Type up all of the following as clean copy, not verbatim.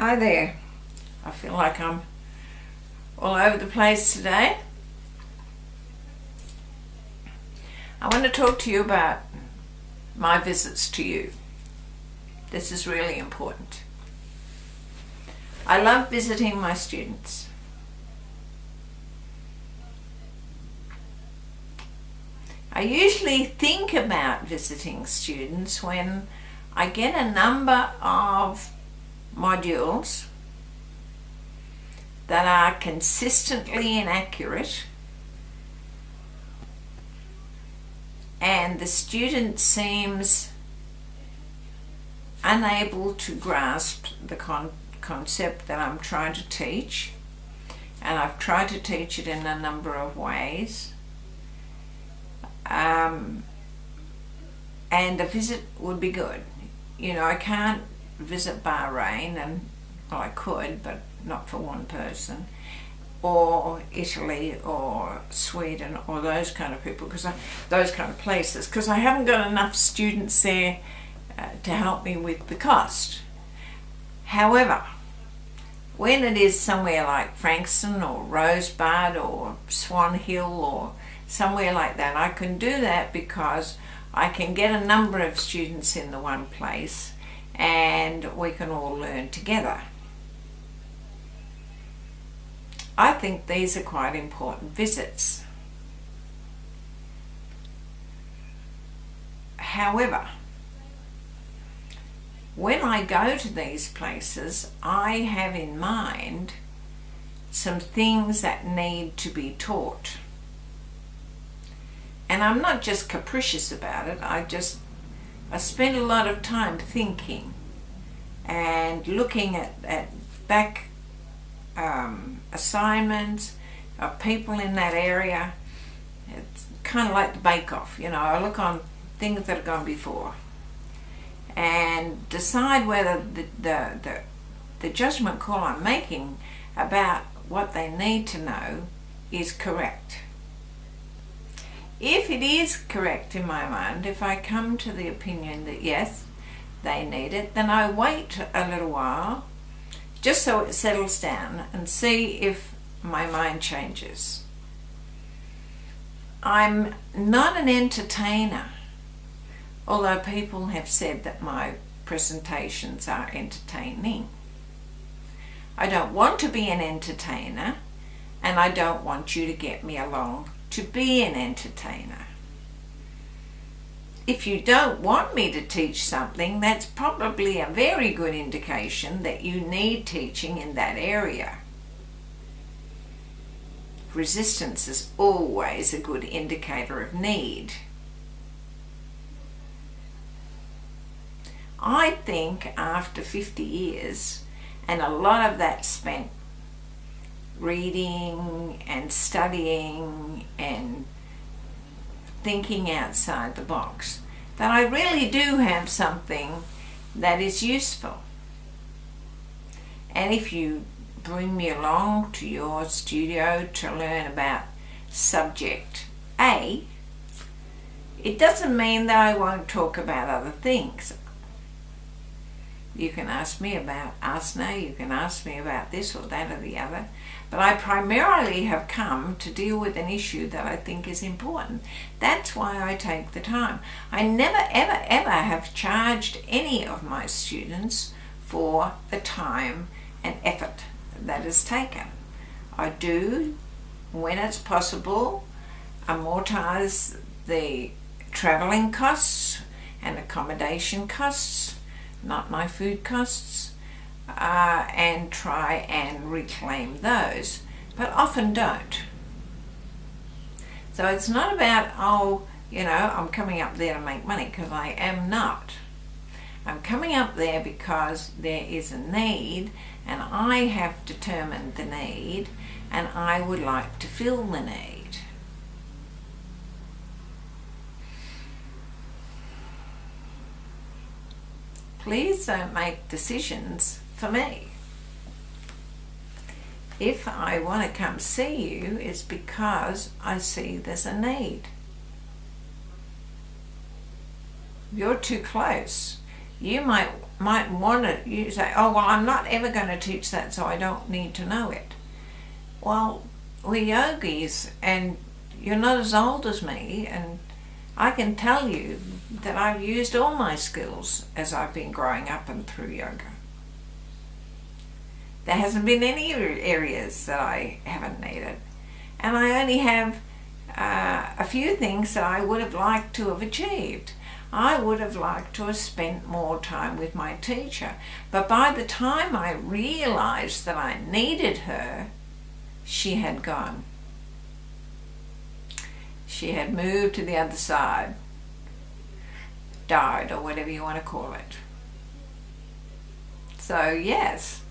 Hi there. I feel like I'm all over the place today. I want to talk to you about my visits to you. This is really important. I love visiting my students. I usually think about visiting students when I get a number of modules that are consistently inaccurate and the student seems unable to grasp the concept that I'm trying to teach, and I've tried to teach it in a number of ways, and a visit would be good. You know, I can't visit Bahrain, and well, I could, but not for one person, or Italy or Sweden or those kind of people, those kind of places, because I haven't got enough students there to help me with the cost. However, when it is somewhere like Frankston or Rosebud or Swan Hill or somewhere like that, I can do that because I can get a number of students in the one place and we can all learn together. I think these are quite important visits. However, when I go to these places, I have in mind some things that need to be taught. And I'm not just capricious about it, I spend a lot of time thinking and looking at back assignments of people in that area. It's kind of like the bake-off, you know, I look on things that have gone before and decide whether the judgment call I'm making about what they need to know is correct. If it is correct in my mind, if I come to the opinion that yes, they need it, then I wait a little while just so it settles down and see if my mind changes. I'm not an entertainer, although people have said that my presentations are entertaining. I don't want to be an entertainer, and I don't want you to get me along to be an entertainer. If you don't want me to teach something, that's probably a very good indication that you need teaching in that area. Resistance is always a good indicator of need. I think after 50 years, and a lot of that spent reading and studying and thinking outside the box, that I really do have something that is useful. And if you bring me along to your studio to learn about subject A, it doesn't mean that I won't talk about other things. You can ask me about asana, you can ask me about this or that or the other, but I primarily have come to deal with an issue that I think is important. That's why I take the time. I never ever ever have charged any of my students for the time and effort that is taken. I do, when it's possible, amortize the travelling costs and accommodation costs, not my food costs, and try and reclaim those, but often don't. So it's not about, oh, you know, I'm coming up there to make money, because I am not. I'm coming up there because there is a need, and I have determined the need, and I would like to fill the need. Please don't make decisions for me. If I want to come see you, it's because I see there's a need. You're too close. You might want to, you say, oh, well, I'm not ever going to teach that, so I don't need to know it. Well, we're yogis, and you're not as old as me, and I can tell you that I've used all my skills as I've been growing up and through yoga. There hasn't been any areas that I haven't needed. And I only have a few things that I would have liked to have achieved. I would have liked to have spent more time with my teacher. But by the time I realized that I needed her, she had gone. She had moved to the other side, died, or whatever you want to call it. So yes,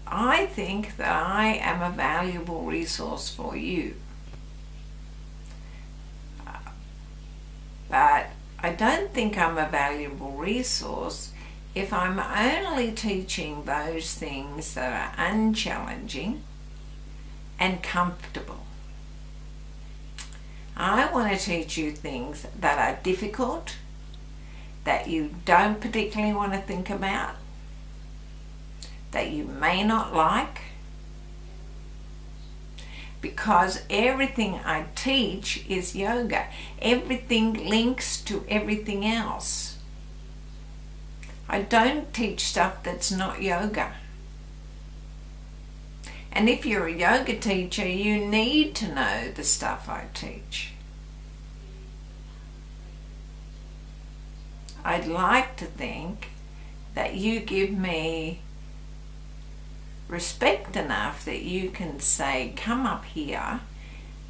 I think that I am a valuable resource for you. But I don't think I'm a valuable resource if I'm only teaching those things that are unchallenging and comfortable. I want to teach you things that are difficult, that you don't particularly want to think about, that you may not like, because everything I teach is yoga. Everything links to everything else. I don't teach stuff that's not yoga. And if you're a yoga teacher, you need to know the stuff I teach. I'd like to think that you give me respect enough that you can say, come up here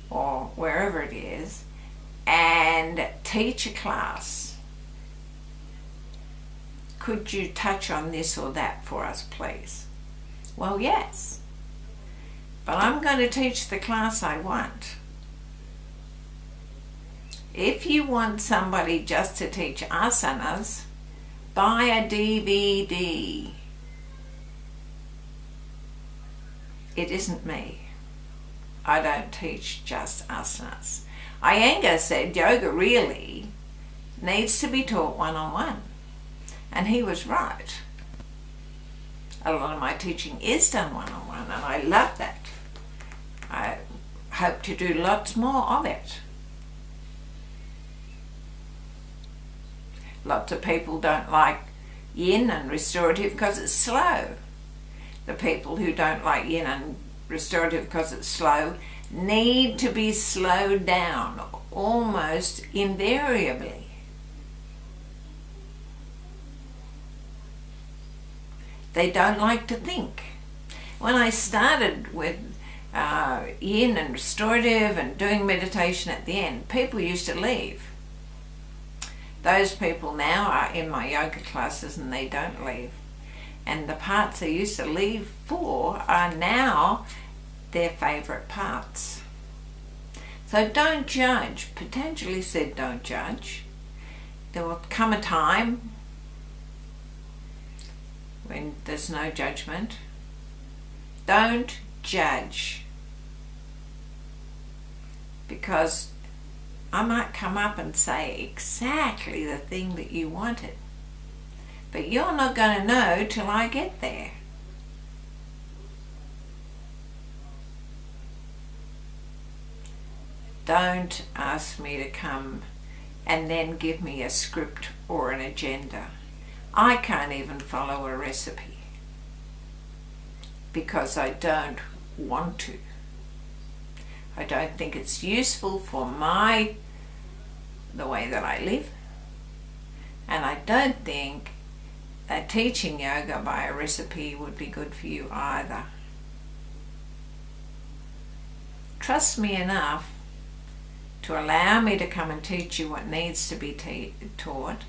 or wherever it is and teach a class. Could you touch on this or that for us, please? Well, yes. But I'm going to teach the class I want. If you want somebody just to teach asanas, buy a DVD. It isn't me. I don't teach just asanas. Iyengar said yoga really needs to be taught one-on-one. And he was right. A lot of my teaching is done one-on-one, and I love that. I hope to do lots more of it. Lots of people don't like yin and restorative because it's slow. The people who don't like yin and restorative because it's slow need to be slowed down almost invariably. They don't like to think. When I started with yin and restorative and doing meditation at the end, people used to leave. Those people now are in my yoga classes and they don't leave. And the parts they used to leave for are now their favourite parts. So don't judge. Patanjali said don't judge. There will come a time when there's no judgment. Don't judge. Because I might come up and say exactly the thing that you wanted. But you're not going to know till I get there. Don't ask me to come and then give me a script or an agenda. I can't even follow a recipe because I don't want to. I don't think it's useful for the way that I live, and I don't think that teaching yoga by a recipe would be good for you either. Trust me enough to allow me to come and teach you what needs to be taught,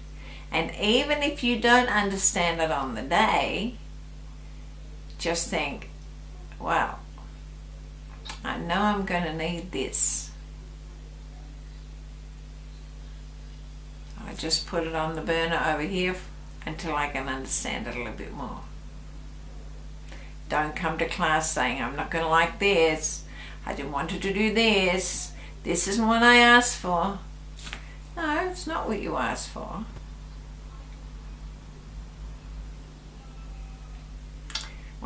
and even if you don't understand it on the day, just think, well, I know I'm going to need this. I just put it on the burner over here until I can understand it a little bit more. Don't come to class saying, I'm not going to like this. I didn't want you to do this. This isn't what I asked for. No, it's not what you asked for.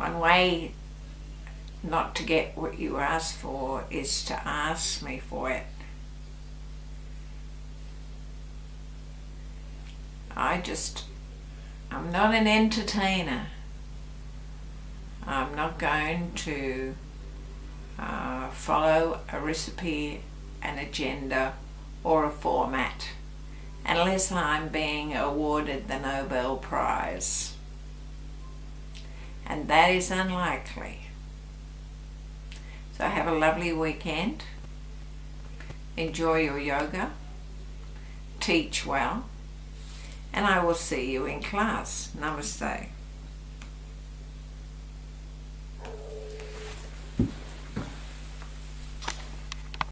One way not to get what you ask for is to ask me for it. I'm not an entertainer. I'm not going to follow a recipe, an agenda, or a format unless I'm being awarded the Nobel Prize. And that is unlikely. So have a lovely weekend. Enjoy your yoga. Teach well. And I will see you in class. Namaste.